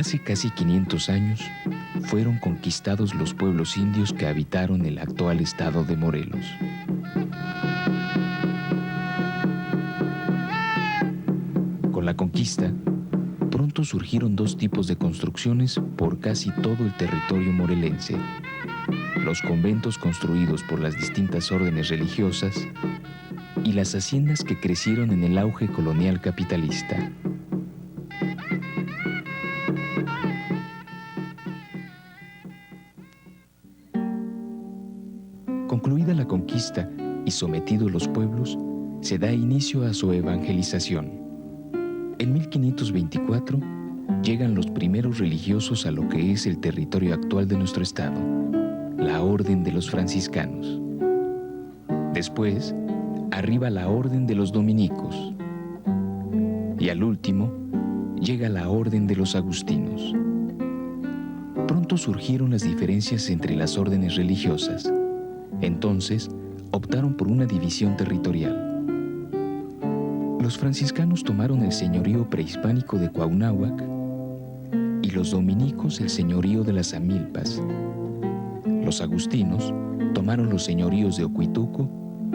Hace casi 500 años fueron conquistados los pueblos indios que habitaron el actual estado de Morelos. Con la conquista, pronto surgieron dos tipos de construcciones por casi todo el territorio morelense: los conventos construidos por las distintas órdenes religiosas y las haciendas que crecieron en el auge colonial capitalista. Concluida la conquista y sometidos los pueblos, se da inicio a su evangelización. En 1524 llegan los primeros religiosos a lo que es el territorio actual de nuestro estado, la Orden de los Franciscanos. Después, arriba la Orden de los Dominicos. Y al último, llega la Orden de los Agustinos. Pronto surgieron las diferencias entre las órdenes religiosas. Entonces, optaron por una división territorial. Los franciscanos tomaron el señorío prehispánico de Cuauhnáhuac y los dominicos el señorío de las Amilpas. Los agustinos tomaron los señoríos de Ocuituco,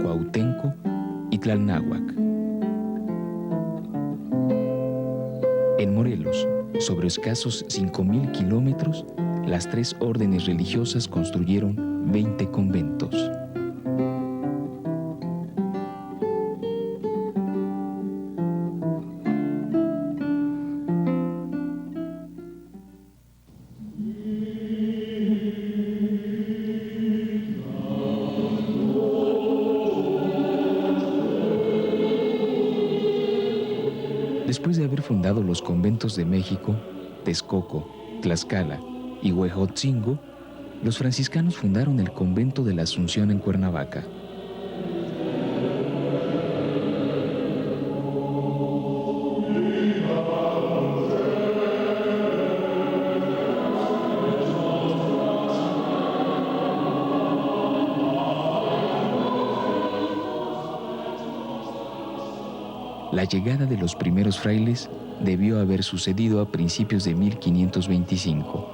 Cuauhtémoc y Tlalnáhuac. En Morelos, sobre escasos 5,000 kilómetros, las tres órdenes religiosas construyeron 20 conventos. Después de haber fundado los conventos de México, Texcoco, Tlaxcala y Huejotzingo, los franciscanos fundaron el convento de la Asunción en Cuernavaca. La llegada de los primeros frailes debió haber sucedido a principios de 1525.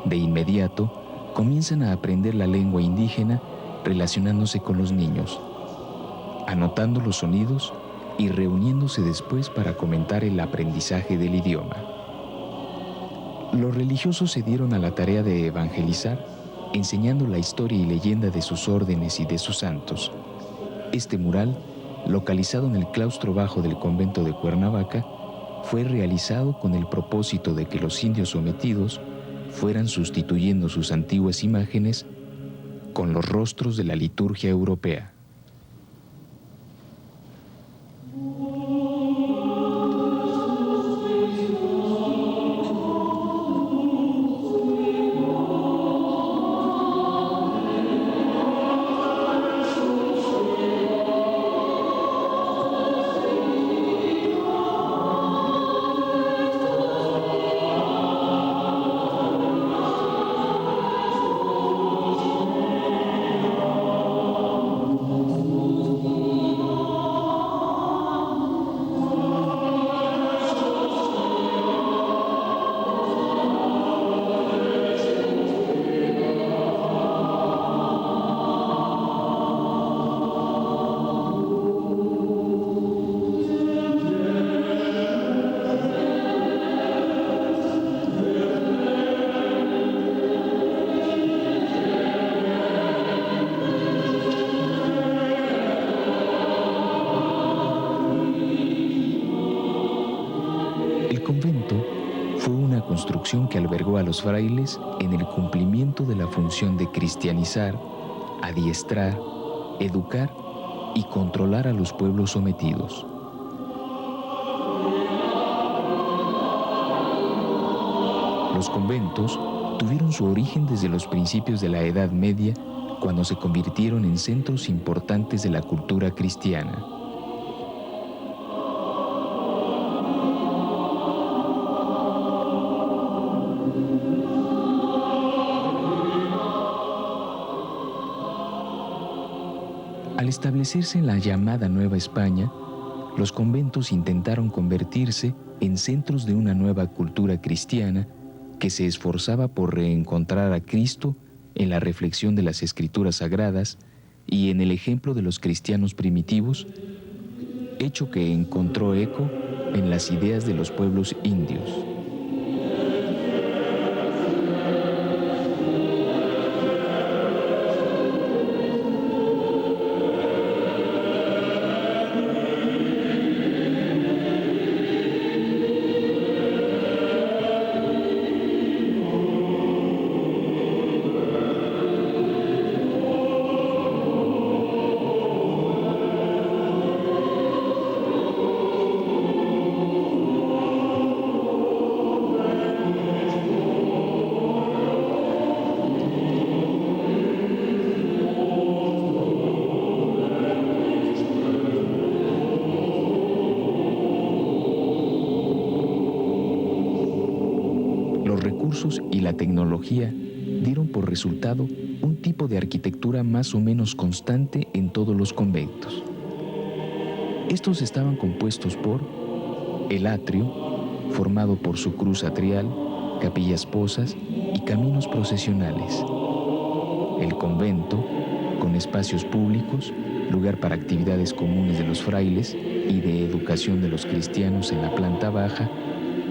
De inmediato, comienzan a aprender la lengua indígena relacionándose con los niños, anotando los sonidos y reuniéndose después para comentar el aprendizaje del idioma. Los religiosos se dieron a la tarea de evangelizar, enseñando la historia y leyenda de sus órdenes y de sus santos. Este mural, localizado en el claustro bajo del convento de Cuernavaca, fue realizado con el propósito de que los indios sometidos fueran sustituyendo sus antiguas imágenes con los rostros de la liturgia europea. El convento fue una construcción que albergó a los frailes en el cumplimiento de la función de cristianizar, adiestrar, educar y controlar a los pueblos sometidos. Los conventos tuvieron su origen desde los principios de la Edad Media, cuando se convirtieron en centros importantes de la cultura cristiana. Al establecerse en la llamada Nueva España, los conventos intentaron convertirse en centros de una nueva cultura cristiana que se esforzaba por reencontrar a Cristo en la reflexión de las Escrituras Sagradas y en el ejemplo de los cristianos primitivos, hecho que encontró eco en las ideas de los pueblos indios. Los recursos y la tecnología dieron por resultado un tipo de arquitectura más o menos constante en todos los conventos. Estos estaban compuestos por el atrio, formado por su cruz atrial, capillas posas y caminos procesionales. El convento, con espacios públicos, lugar para actividades comunes de los frailes y de educación de los cristianos en la planta baja,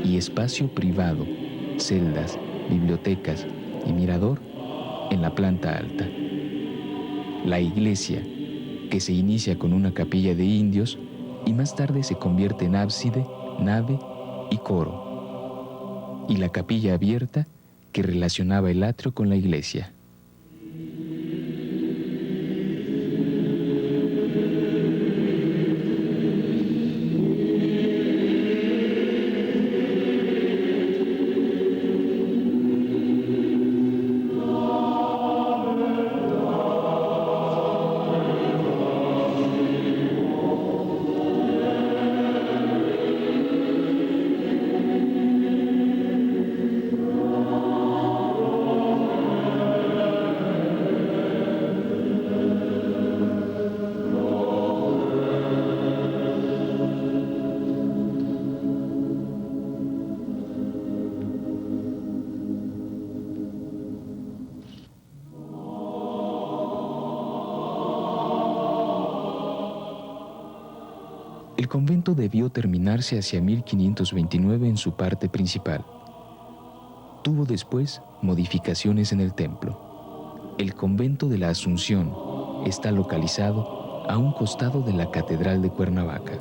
y espacio privado, celdas, bibliotecas y mirador en la planta alta. La iglesia, que se inicia con una capilla de indios y más tarde se convierte en ábside, nave y coro. Y la capilla abierta, que relacionaba el atrio con la iglesia. El convento debió terminarse hacia 1529 en su parte principal. Tuvo después modificaciones en el templo. El convento de la Asunción está localizado a un costado de la Catedral de Cuernavaca.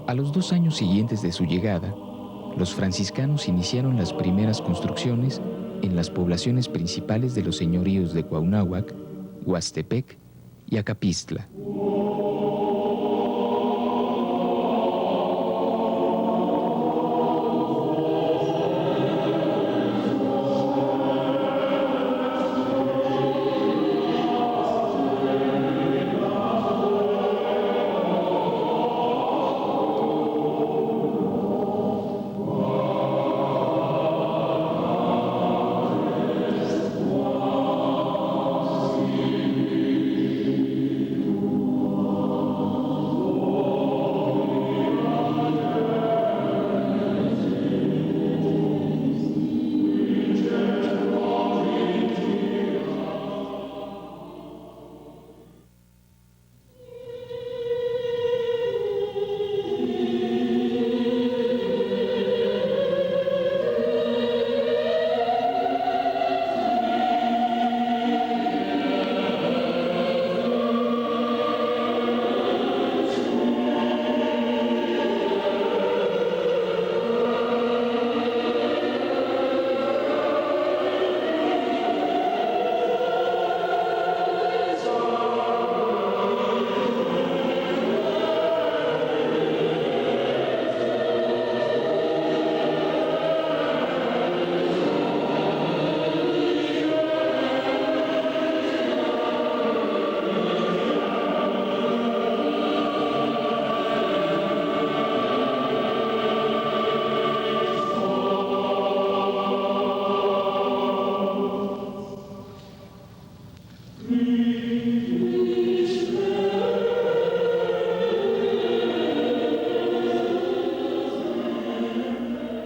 A los 2 años siguientes de su llegada, los franciscanos iniciaron las primeras construcciones en las poblaciones principales de los señoríos de Cuauhnáhuac, Huastepec y Acapistla.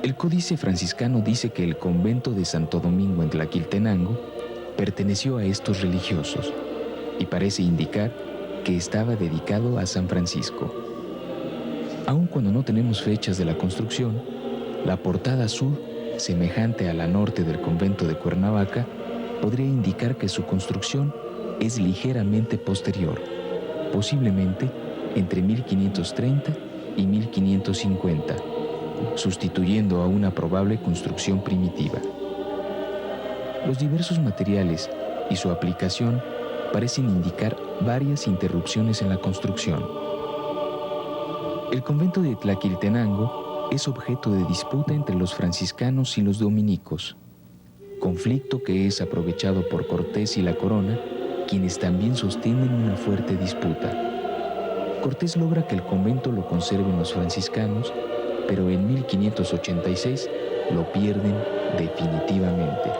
El Códice franciscano dice que el convento de Santo Domingo en Tlaquiltenango perteneció a estos religiosos y parece indicar que estaba dedicado a San Francisco. Aun cuando no tenemos fechas de la construcción, la portada sur, semejante a la norte del convento de Cuernavaca, podría indicar que su construcción es ligeramente posterior, posiblemente entre 1530 y 1550, sustituyendo a una probable construcción primitiva. Los diversos materiales y su aplicación parecen indicar varias interrupciones en la construcción. El convento de Tlaquiltenango es objeto de disputa entre los franciscanos y los dominicos, conflicto que es aprovechado por Cortés y la corona, quienes también sostienen una fuerte disputa. Cortés logra que el convento lo conserven los franciscanos, pero en 1586 lo pierden definitivamente.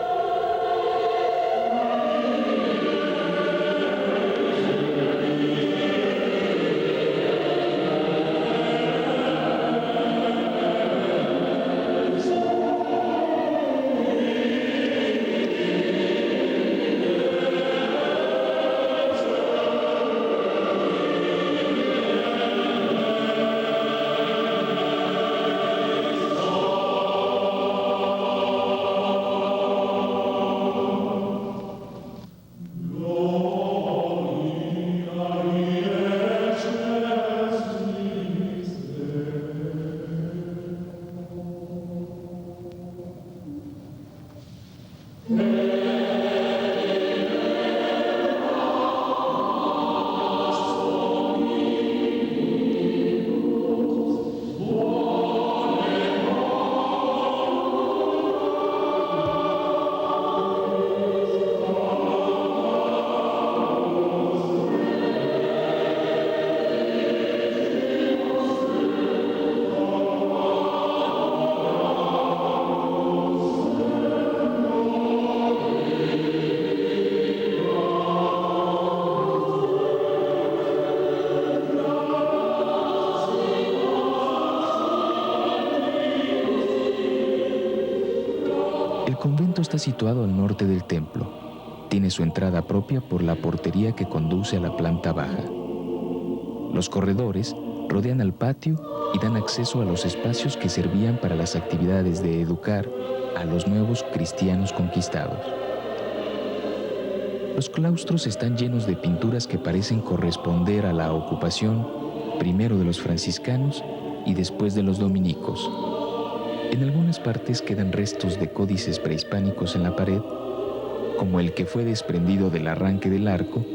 El convento está situado al norte del templo. Tiene su entrada propia por la portería que conduce a la planta baja. Los corredores rodean al patio y dan acceso a los espacios que servían para las actividades de educar a los nuevos cristianos conquistados. Los claustros están llenos de pinturas que parecen corresponder a la ocupación primero de los franciscanos y después de los dominicos. En algunas partes quedan restos de códices prehispánicos en la pared, como el que fue desprendido del arranque del arco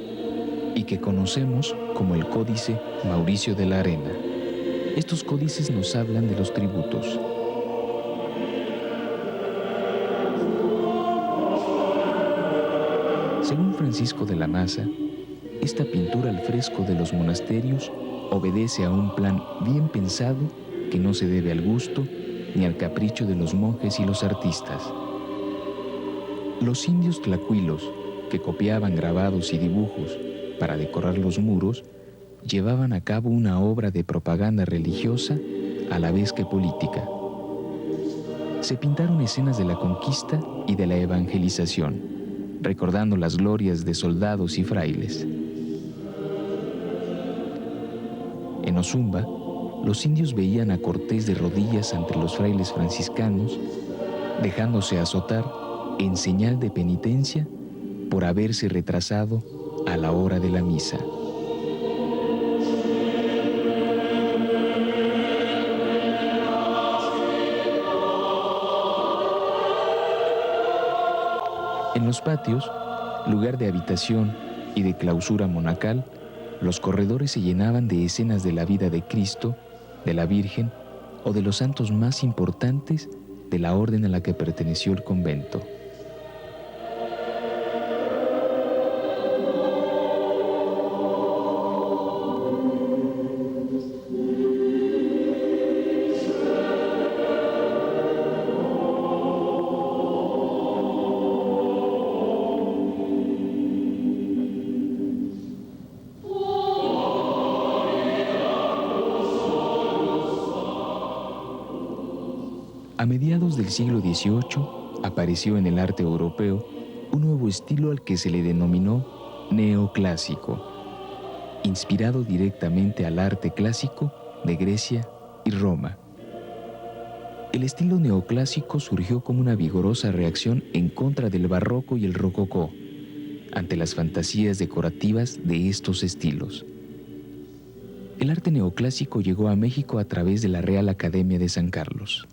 y que conocemos como el Códice Mauricio de la Arena. Estos códices nos hablan de los tributos. Según Francisco de la Maza, esta pintura al fresco de los monasterios obedece a un plan bien pensado que no se debe al gusto ni al capricho de los monjes y los artistas. Los indios tlacuilos, que copiaban grabados y dibujos para decorar los muros, llevaban a cabo una obra de propaganda religiosa a la vez que política. Se pintaron escenas de la conquista y de la evangelización, recordando las glorias de soldados y frailes. En Ozumba, los indios veían a Cortés de rodillas ante los frailes franciscanos, dejándose azotar en señal de penitencia por haberse retrasado a la hora de la misa. En los patios, lugar de habitación y de clausura monacal, los corredores se llenaban de escenas de la vida de Cristo, de la Virgen o de los santos más importantes de la orden a la que perteneció el convento. A mediados del siglo XVIII apareció en el arte europeo un nuevo estilo al que se le denominó neoclásico, inspirado directamente al arte clásico de Grecia y Roma. El estilo neoclásico surgió como una vigorosa reacción en contra del barroco y el rococó, ante las fantasías decorativas de estos estilos. El arte neoclásico llegó a México a través de la Real Academia de San Carlos.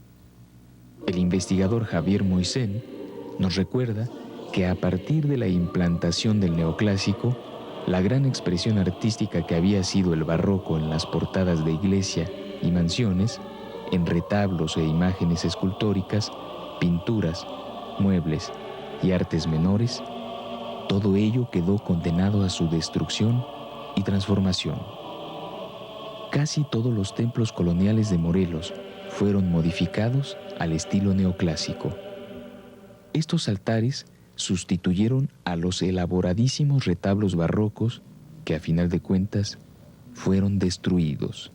El investigador Javier Moisén nos recuerda que a partir de la implantación del neoclásico, la gran expresión artística que había sido el barroco en las portadas de iglesia y mansiones, en retablos e imágenes escultóricas, pinturas, muebles y artes menores, todo ello quedó condenado a su destrucción y transformación. Casi todos los templos coloniales de Morelos fueron modificados al estilo neoclásico. Estos altares sustituyeron a los elaboradísimos retablos barrocos que, a final de cuentas, fueron destruidos.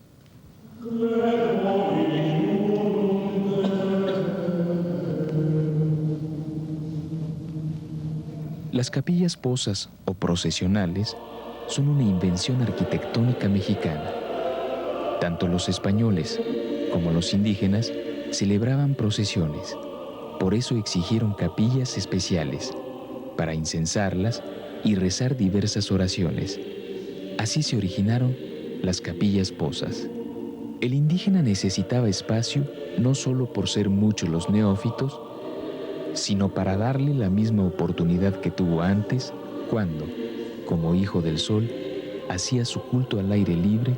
Las capillas posas o procesionales son una invención arquitectónica mexicana. Tanto los españoles como los indígenas celebraban procesiones. Por eso exigieron capillas especiales para incensarlas y rezar diversas oraciones. Así se originaron las capillas posas. El indígena necesitaba espacio no solo por ser muchos los neófitos, sino para darle la misma oportunidad que tuvo antes, cuando, como hijo del sol, hacía su culto al aire libre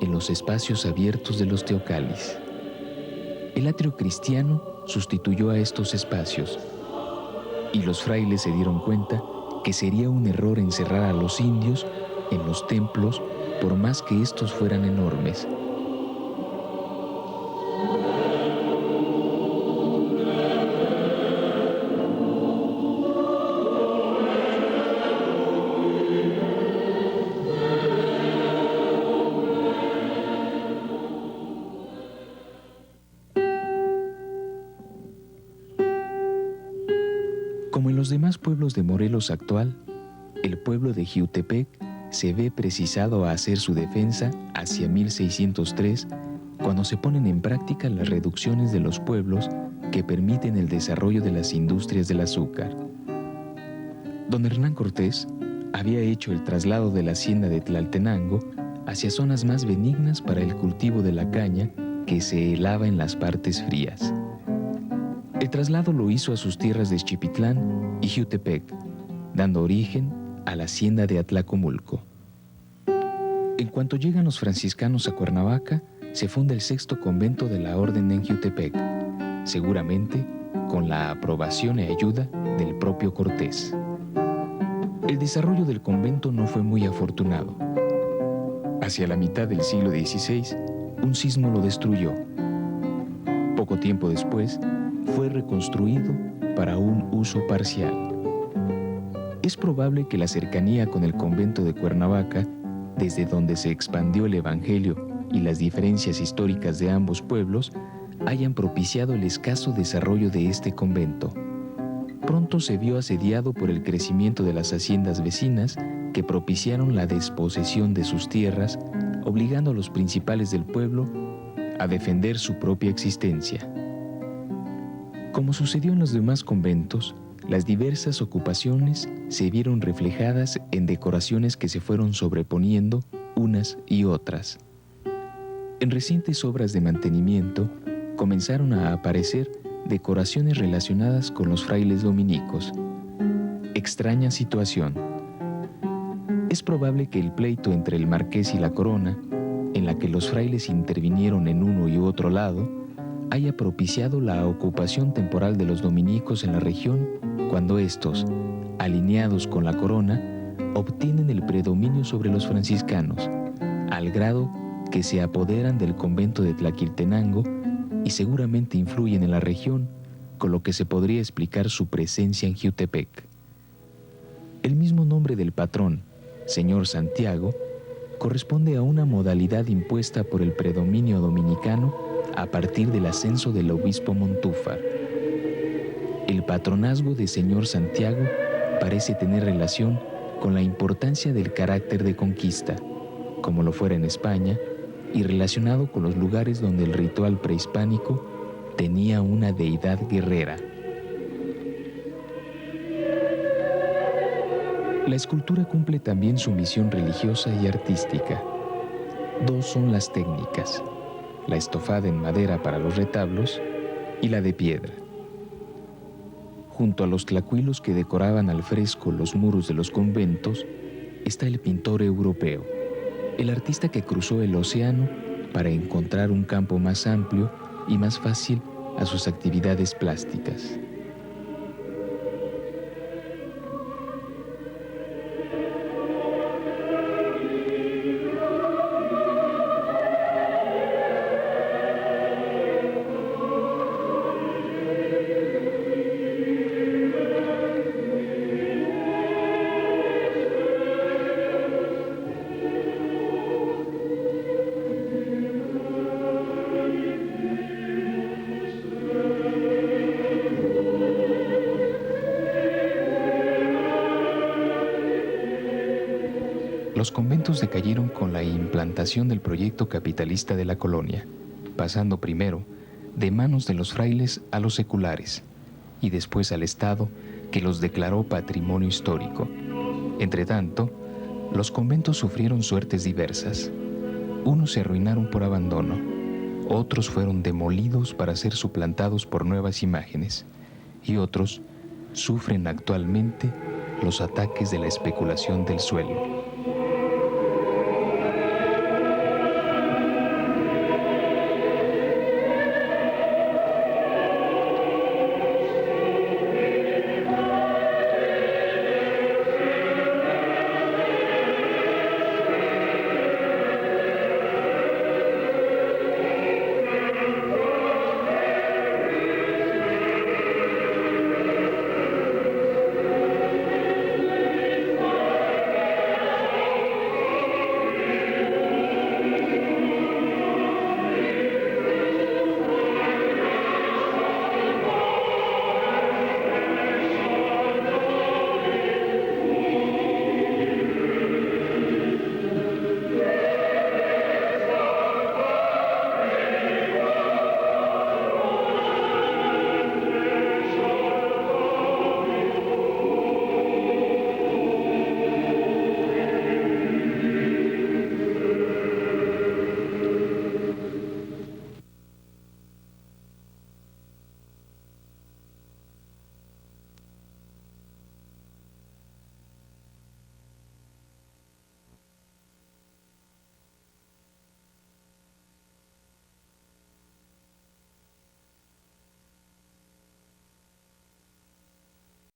en los espacios abiertos de los teocalis. El atrio cristiano sustituyó a estos espacios, y los frailes se dieron cuenta que sería un error encerrar a los indios en los templos por más que estos fueran enormes. Como en los demás pueblos de Morelos actual, el pueblo de Jiutepec se ve precisado a hacer su defensa hacia 1603, cuando se ponen en práctica las reducciones de los pueblos que permiten el desarrollo de las industrias del azúcar. Don Hernán Cortés había hecho el traslado de la hacienda de Tlaltenango hacia zonas más benignas para el cultivo de la caña que se helaba en las partes frías. El traslado lo hizo a sus tierras de Xipitlán y Jiutepec, dando origen a la hacienda de Atlacomulco. En cuanto llegan los franciscanos a Cuernavaca, se funda el sexto convento de la orden en Jiutepec, seguramente con la aprobación y ayuda del propio Cortés. El desarrollo del convento no fue muy afortunado. Hacia la mitad del siglo XVI, un sismo lo destruyó. Poco tiempo después, fue reconstruido para un uso parcial. Es probable que la cercanía con el convento de Cuernavaca, desde donde se expandió el Evangelio, y las diferencias históricas de ambos pueblos hayan propiciado el escaso desarrollo de este convento. Pronto se vio asediado por el crecimiento de las haciendas vecinas que propiciaron la desposesión de sus tierras, obligando a los principales del pueblo a defender su propia existencia. Como sucedió en los demás conventos, las diversas ocupaciones se vieron reflejadas en decoraciones que se fueron sobreponiendo unas y otras. En recientes obras de mantenimiento comenzaron a aparecer decoraciones relacionadas con los frailes dominicos. Extraña situación. Es probable que el pleito entre el marqués y la corona, en la que los frailes intervinieron en uno y otro lado, haya propiciado la ocupación temporal de los dominicos en la región cuando estos, alineados con la corona, obtienen el predominio sobre los franciscanos, al grado que se apoderan del convento de Tlaquiltenango y seguramente influyen en la región, con lo que se podría explicar su presencia en Jiutepec. El mismo nombre del patrón, Señor Santiago, corresponde a una modalidad impuesta por el predominio dominicano a partir del ascenso del obispo Montúfar. El patronazgo de Señor Santiago parece tener relación con la importancia del carácter de conquista, como lo fuera en España, y relacionado con los lugares donde el ritual prehispánico tenía una deidad guerrera. La escultura cumple también su misión religiosa y artística. Dos son las técnicas: la estofada en madera para los retablos y la de piedra. Junto a los tlacuilos que decoraban al fresco los muros de los conventos, está el pintor europeo, el artista que cruzó el océano para encontrar un campo más amplio y más fácil a sus actividades plásticas. Los conventos decayeron con la implantación del proyecto capitalista de la colonia, pasando primero de manos de los frailes a los seculares y después al Estado, que los declaró patrimonio histórico. Entretanto, los conventos sufrieron suertes diversas. Unos se arruinaron por abandono, otros fueron demolidos para ser suplantados por nuevas imágenes, y otros sufren actualmente los ataques de la especulación del suelo.